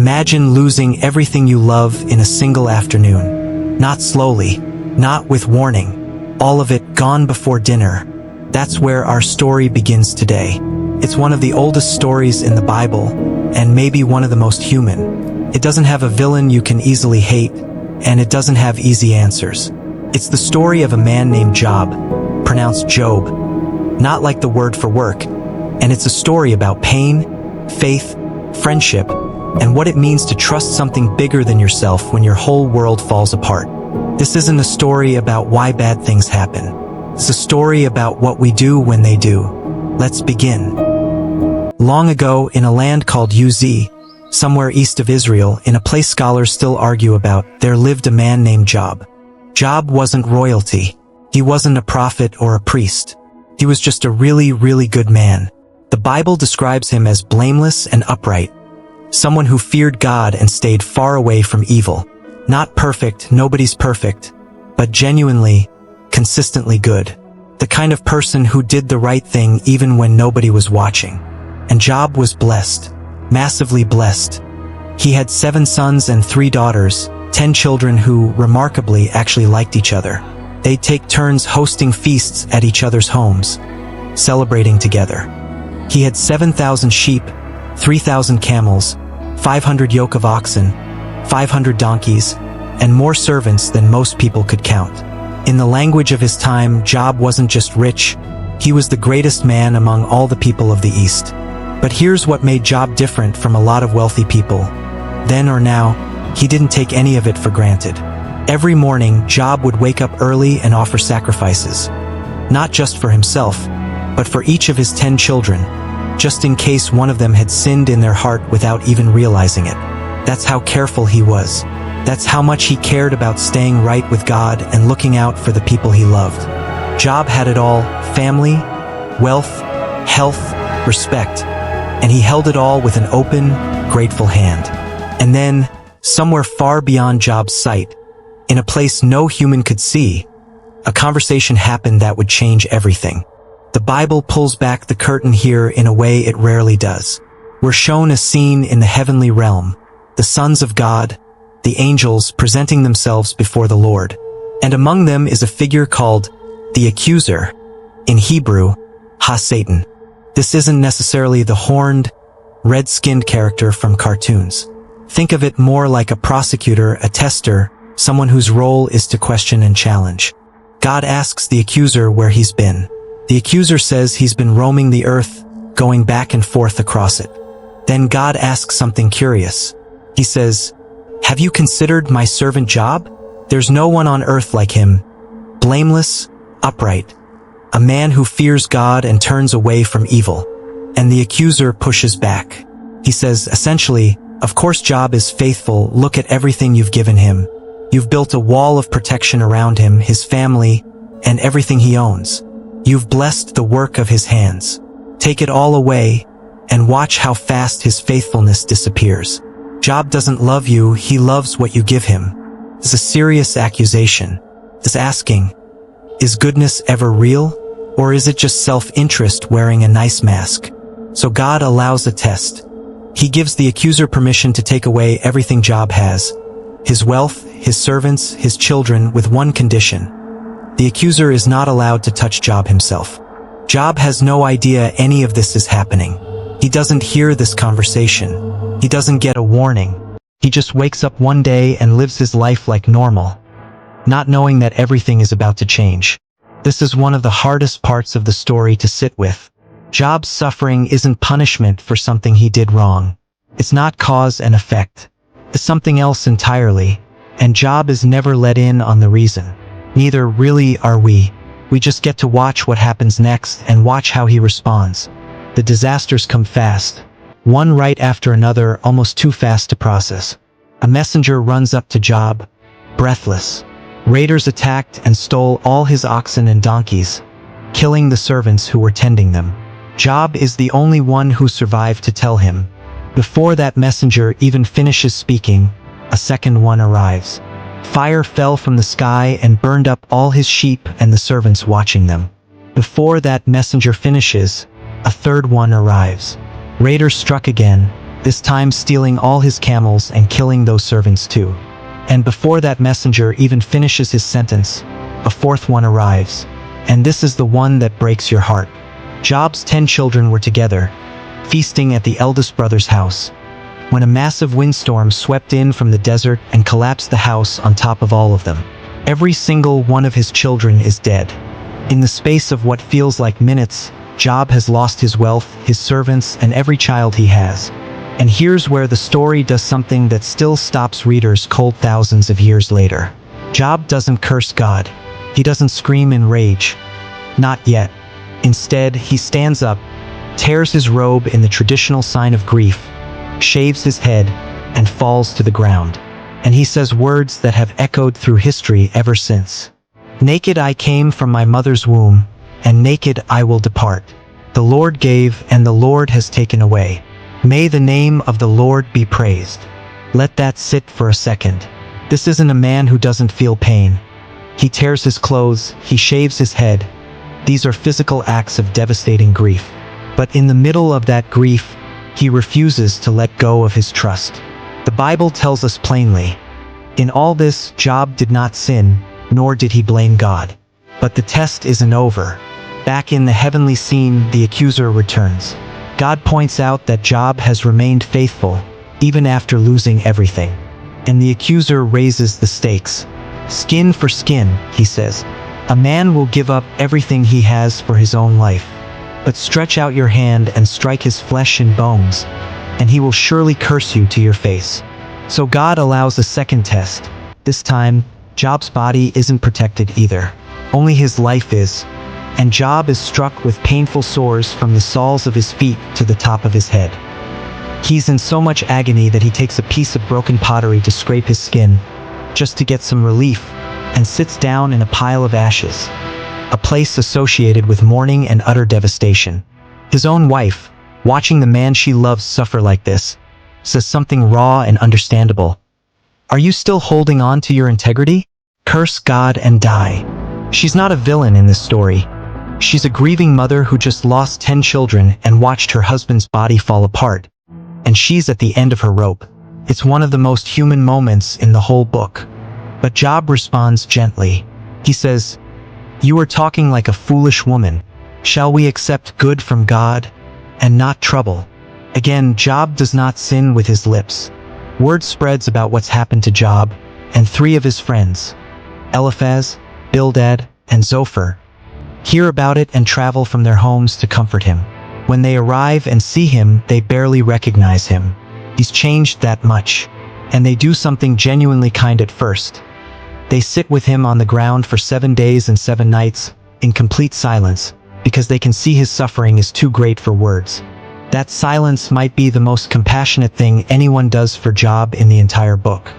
Imagine losing everything you love in a single afternoon. Not slowly, not with warning. All of it gone before dinner. That's where our story begins today. It's one of the oldest stories in the Bible, and maybe one of the most human. It doesn't have a villain you can easily hate, and it doesn't have easy answers. It's the story of a man named Job, pronounced Job, not like the word for work, and it's a story about pain, faith, friendship, and what it means to trust something bigger than yourself when your whole world falls apart. This isn't a story about why bad things happen. It's a story about what we do when they do. Let's begin. Long ago, in a land called Uz, somewhere east of Israel, in a place scholars still argue about, there lived a man named Job. Job wasn't royalty. He wasn't a prophet or a priest. He was just a really, really good man. The Bible describes him as blameless and upright, someone who feared God and stayed far away from evil. Not perfect, nobody's perfect, but genuinely, consistently good. The kind of person who did the right thing even when nobody was watching. And Job was blessed, massively blessed. He had 7 sons and 3 daughters, 10 children who, remarkably, actually liked each other. They'd take turns hosting feasts at each other's homes, celebrating together. He had 7,000 sheep, 3,000 camels, 500 yoke of oxen, 500 donkeys, and more servants than most people could count. In the language of his time, Job wasn't just rich, he was the greatest man among all the people of the East. But here's what made Job different from a lot of wealthy people. Then or now, he didn't take any of it for granted. Every morning, Job would wake up early and offer sacrifices. Not just for himself, but for each of his 10 children, just in case one of them had sinned in their heart without even realizing it. That's how careful he was. That's how much he cared about staying right with God and looking out for the people he loved. Job had it all: family, wealth, health, respect, and he held it all with an open, grateful hand. And then, somewhere far beyond Job's sight, in a place no human could see, a conversation happened that would change everything. The Bible pulls back the curtain here in a way it rarely does. We're shown a scene in the heavenly realm, the sons of God, the angels presenting themselves before the Lord. And among them is a figure called the accuser, in Hebrew, Ha-Satan. This isn't necessarily the horned, red-skinned character from cartoons. Think of it more like a prosecutor, a tester, someone whose role is to question and challenge. God asks the accuser where he's been. The accuser says he's been roaming the earth, going back and forth across it. Then God asks something curious. He says, "Have you considered my servant Job? There's no one on earth like him, blameless, upright, a man who fears God and turns away from evil." And the accuser pushes back. He says, essentially, "Of course Job is faithful, look at everything you've given him. You've built a wall of protection around him, his family, and everything he owns. You've blessed the work of his hands. Take it all away, and watch how fast his faithfulness disappears. Job doesn't love you, he loves what you give him." It's a serious accusation. It's asking, is goodness ever real? Or is it just self-interest wearing a nice mask? So God allows a test. He gives the accuser permission to take away everything Job has, his wealth, his servants, his children, with one condition. The accuser is not allowed to touch Job himself. Job has no idea any of this is happening. He doesn't hear this conversation. He doesn't get a warning. He just wakes up one day and lives his life like normal, not knowing that everything is about to change. This is one of the hardest parts of the story to sit with. Job's suffering isn't punishment for something he did wrong. It's not cause and effect. It's something else entirely, and Job is never let in on the reason. Neither really are we. We just get to watch what happens next and watch how he responds. The disasters come fast, one right after another, almost too fast to process. A messenger runs up to Job, breathless. Raiders attacked and stole all his oxen and donkeys, killing the servants who were tending them. Job is the only one who survived to tell him. Before that messenger even finishes speaking, a second one arrives. Fire fell from the sky and burned up all his sheep and the servants watching them. Before that messenger finishes, a third one arrives. Raiders struck again, this time stealing all his camels and killing those servants too. And before that messenger even finishes his sentence, a fourth one arrives. And this is the one that breaks your heart. Job's 10 children were together, feasting at the eldest brother's house, when a massive windstorm swept in from the desert and collapsed the house on top of all of them. Every single one of his children is dead. In the space of what feels like minutes, Job has lost his wealth, his servants, and every child he has. And here's where the story does something that still stops readers cold thousands of years later. Job doesn't curse God. He doesn't scream in rage. Not yet. Instead, he stands up, tears his robe in the traditional sign of grief, shaves his head, and falls to the ground. And he says words that have echoed through history ever since. Naked I came from my mother's womb, and naked I will depart. The Lord gave, and the Lord has taken away. May the name of the Lord be praised. Let that sit for a second. This isn't a man who doesn't feel pain. He tears his clothes, he shaves his head. These are physical acts of devastating grief. But in the middle of that grief, he refuses to let go of his trust. The Bible tells us plainly, in all this, Job did not sin, nor did he blame God. But the test isn't over. Back in the heavenly scene, the accuser returns. God points out that Job has remained faithful, even after losing everything. And the accuser raises the stakes. Skin for skin, he says. A man will give up everything he has for his own life. But stretch out your hand and strike his flesh and bones, and he will surely curse you to your face. So God allows a second test. This time, Job's body isn't protected either. Only his life is. And Job is struck with painful sores from the soles of his feet to the top of his head. He's in so much agony that he takes a piece of broken pottery to scrape his skin, just to get some relief, and sits down in a pile of ashes, a place associated with mourning and utter devastation. His own wife, watching the man she loves suffer like this, says something raw and understandable. Are you still holding on to your integrity? Curse God and die. She's not a villain in this story. She's a grieving mother who just lost 10 children and watched her husband's body fall apart. And she's at the end of her rope. It's one of the most human moments in the whole book. But Job responds gently. He says, "You are talking like a foolish woman. Shall we accept good from God and not trouble?" Again, Job does not sin with his lips. Word spreads about what's happened to Job, and 3 of his friends, Eliphaz, Bildad, and Zophar, hear about it and travel from their homes to comfort him. When they arrive and see him, they barely recognize him. He's changed that much. And they do something genuinely kind at first. They sit with him on the ground for 7 days and 7 nights, in complete silence, because they can see his suffering is too great for words. That silence might be the most compassionate thing anyone does for Job in the entire book.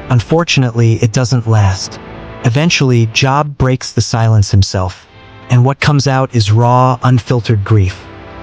Unfortunately, it doesn't last. Eventually, Job breaks the silence himself. And what comes out is raw, unfiltered grief.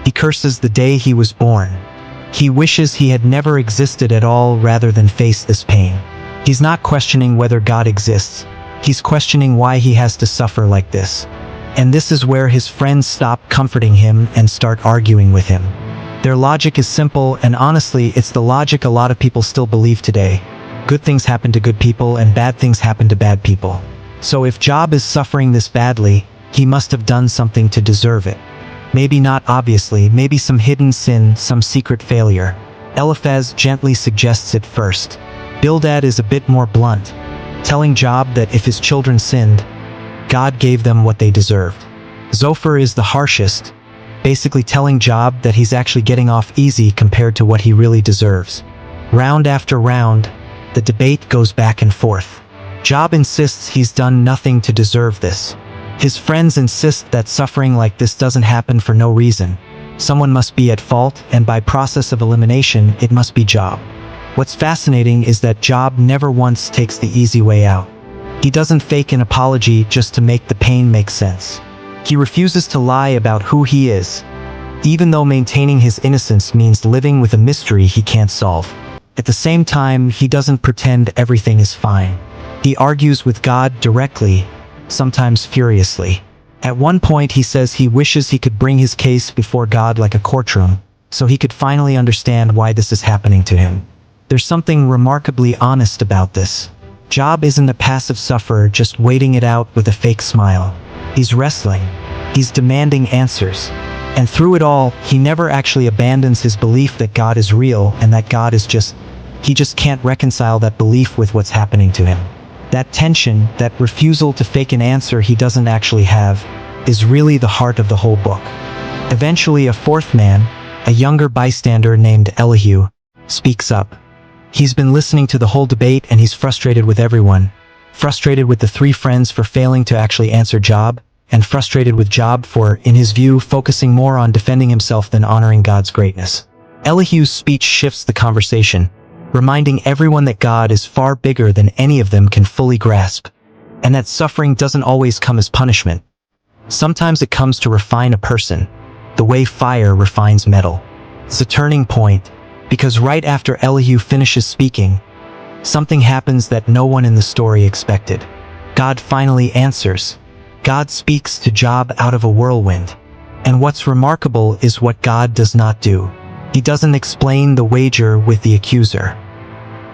He curses the day he was born. He wishes he had never existed at all rather than face this pain. He's not questioning whether God exists. He's questioning why he has to suffer like this. And this is where his friends stop comforting him and start arguing with him. Their logic is simple, and honestly, it's the logic a lot of people still believe today. Good things happen to good people and bad things happen to bad people. So if Job is suffering this badly, he must have done something to deserve it. Maybe not obviously, maybe some hidden sin, some secret failure. Eliphaz gently suggests it first. Bildad is a bit more blunt, telling Job that if his children sinned, God gave them what they deserved. Zophar is the harshest, basically telling Job that he's actually getting off easy compared to what he really deserves. Round after round, the debate goes back and forth. Job insists he's done nothing to deserve this. His friends insist that suffering like this doesn't happen for no reason. Someone must be at fault, and by process of elimination, it must be Job. What's fascinating is that Job never once takes the easy way out. He doesn't fake an apology just to make the pain make sense. He refuses to lie about who he is, even though maintaining his innocence means living with a mystery he can't solve. At the same time, he doesn't pretend everything is fine. He argues with God directly, sometimes furiously. At one point he says he wishes he could bring his case before God like a courtroom, so he could finally understand why this is happening to him. There's something remarkably honest about this. Job isn't a passive sufferer just waiting it out with a fake smile. He's wrestling. He's demanding answers. And through it all, he never actually abandons his belief that God is real and that God is he just can't reconcile that belief with what's happening to him. That tension, that refusal to fake an answer he doesn't actually have, is really the heart of the whole book. Eventually, a fourth man, a younger bystander named Elihu, speaks up. He's been listening to the whole debate and he's frustrated with everyone. Frustrated with the three friends for failing to actually answer Job, and frustrated with Job for, in his view, focusing more on defending himself than honoring God's greatness. Elihu's speech shifts the conversation, reminding everyone that God is far bigger than any of them can fully grasp, and that suffering doesn't always come as punishment. Sometimes it comes to refine a person, the way fire refines metal. It's a turning point, because right after Elihu finishes speaking, something happens that no one in the story expected. God finally answers. God speaks to Job out of a whirlwind. And what's remarkable is what God does not do. He doesn't explain the wager with the accuser.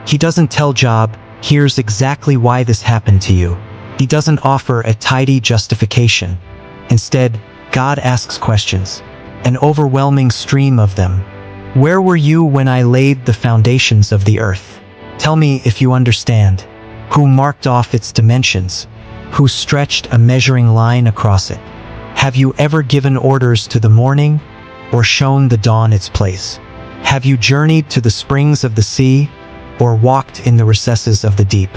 He doesn't tell Job, here's exactly why this happened to you. He doesn't offer a tidy justification. Instead, God asks questions, an overwhelming stream of them. Where were you when I laid the foundations of the earth? Tell me if you understand. Who marked off its dimensions? Who stretched a measuring line across it? Have you ever given orders to the morning, or shown the dawn its place? Have you journeyed to the springs of the sea, or walked in the recesses of the deep?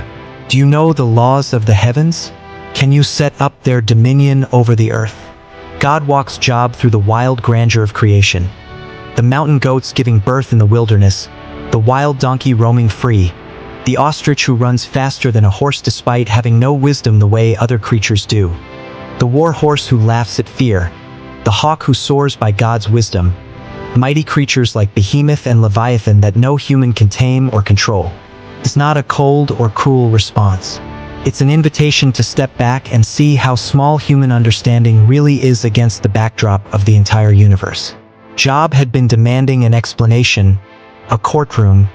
Do you know the laws of the heavens? Can you set up their dominion over the earth? God walks Job through the wild grandeur of creation. The mountain goats giving birth in the wilderness, the wild donkey roaming free, the ostrich who runs faster than a horse despite having no wisdom the way other creatures do, the war horse who laughs at fear, the hawk who soars by God's wisdom, mighty creatures like Behemoth and Leviathan that no human can tame or control. It's not a cold or cruel response. It's an invitation to step back and see how small human understanding really is against the backdrop of the entire universe. Job had been demanding an explanation, a courtroom,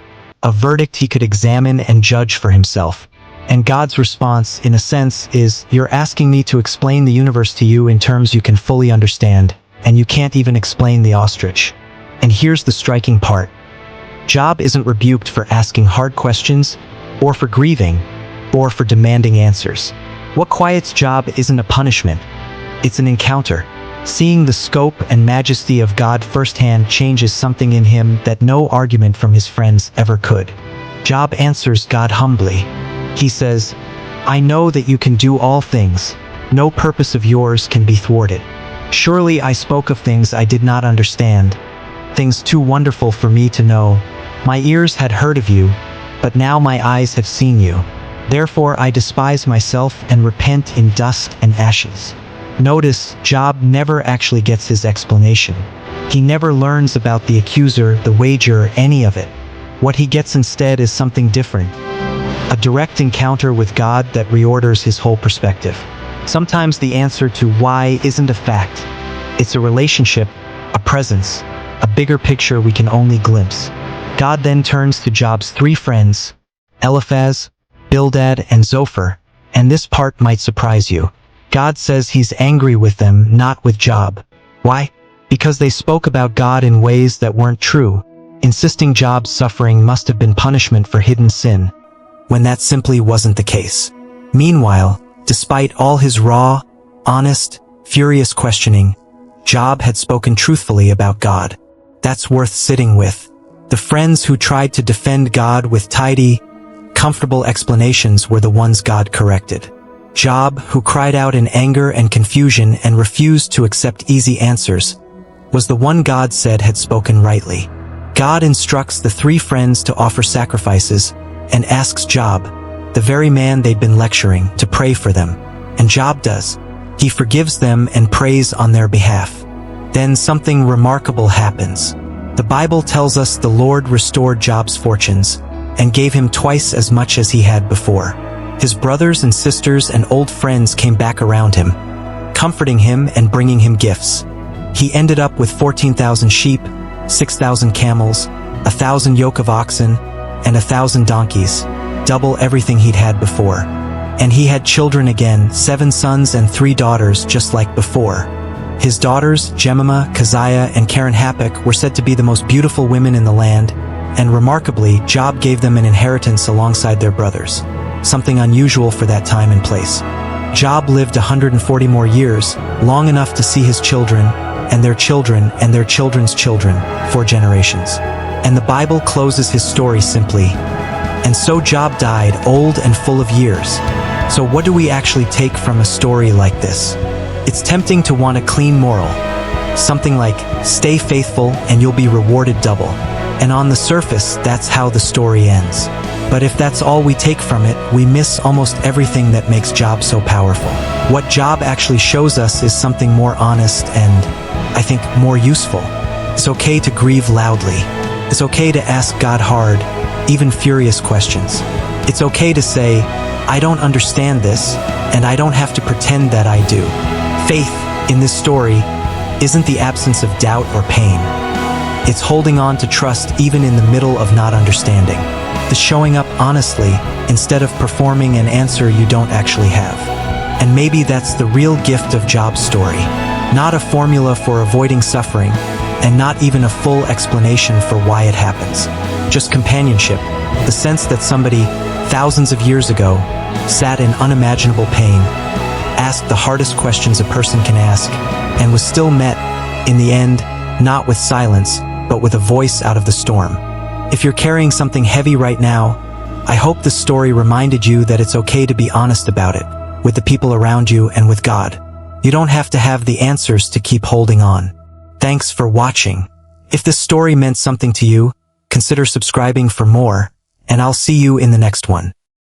a verdict he could examine and judge for himself. And God's response, in a sense, is, you're asking me to explain the universe to you in terms you can fully understand, and you can't even explain the ostrich. And here's the striking part. Job isn't rebuked for asking hard questions, or for grieving, or for demanding answers. What quiets Job isn't a punishment. It's an encounter. Seeing the scope and majesty of God firsthand changes something in him that no argument from his friends ever could. Job answers God humbly. He says, I know that you can do all things. No purpose of yours can be thwarted. Surely I spoke of things I did not understand, things too wonderful for me to know. My ears had heard of you, but now my eyes have seen you. Therefore I despise myself and repent in dust and ashes. Notice, Job never actually gets his explanation. He never learns about the accuser, the wager, any of it. What he gets instead is something different. A direct encounter with God that reorders his whole perspective. Sometimes the answer to why isn't a fact. It's a relationship, a presence, a bigger picture we can only glimpse. God then turns to Job's three friends, Eliphaz, Bildad, and Zophar, and this part might surprise you. God says he's angry with them, not with Job. Why? Because they spoke about God in ways that weren't true, insisting Job's suffering must have been punishment for hidden sin, when that simply wasn't the case. Meanwhile, despite all his raw, honest, furious questioning, Job had spoken truthfully about God. That's worth sitting with. The friends who tried to defend God with tidy, comfortable explanations were the ones God corrected. Job, who cried out in anger and confusion and refused to accept easy answers, was the one God said had spoken rightly. God instructs the three friends to offer sacrifices and asks Job, the very man they'd been lecturing, to pray for them. And Job does. He forgives them and prays on their behalf. Then something remarkable happens. The Bible tells us the Lord restored Job's fortunes and gave him twice as much as he had before. His brothers and sisters and old friends came back around him, comforting him and bringing him gifts. He ended up with 14,000 sheep, 6,000 camels, 1,000 yoke of oxen, and 1,000 donkeys, double everything he'd had before. And he had children again, 7 sons and 3 daughters, just like before. His daughters, Jemima, Keziah, and Karen-Happuch, were said to be the most beautiful women in the land, and remarkably, Job gave them an inheritance alongside their brothers, something unusual for that time and place. Job lived 140 more years, long enough to see his children, and their children, and their children's children, 4 generations. And the Bible closes his story simply, "And so Job died old and full of years." So what do we actually take from a story like this? It's tempting to want a clean moral, something like, stay faithful and you'll be rewarded double. And on the surface, that's how the story ends. But if that's all we take from it, we miss almost everything that makes Job so powerful. What Job actually shows us is something more honest and, I think, more useful. It's okay to grieve loudly. It's okay to ask God hard, even furious questions. It's okay to say, I don't understand this, and I don't have to pretend that I do. Faith, in this story, isn't the absence of doubt or pain. It's holding on to trust even in the middle of not understanding. The showing up honestly, instead of performing an answer you don't actually have. And maybe that's the real gift of Job's story. Not a formula for avoiding suffering, and not even a full explanation for why it happens. Just companionship, the sense that somebody, thousands of years ago, sat in unimaginable pain, asked the hardest questions a person can ask, and was still met, in the end, not with silence, but with a voice out of the storm. If you're carrying something heavy right now, I hope this story reminded you that it's okay to be honest about it, with the people around you and with God. You don't have to have the answers to keep holding on. Thanks for watching. If this story meant something to you, consider subscribing for more, and I'll see you in the next one.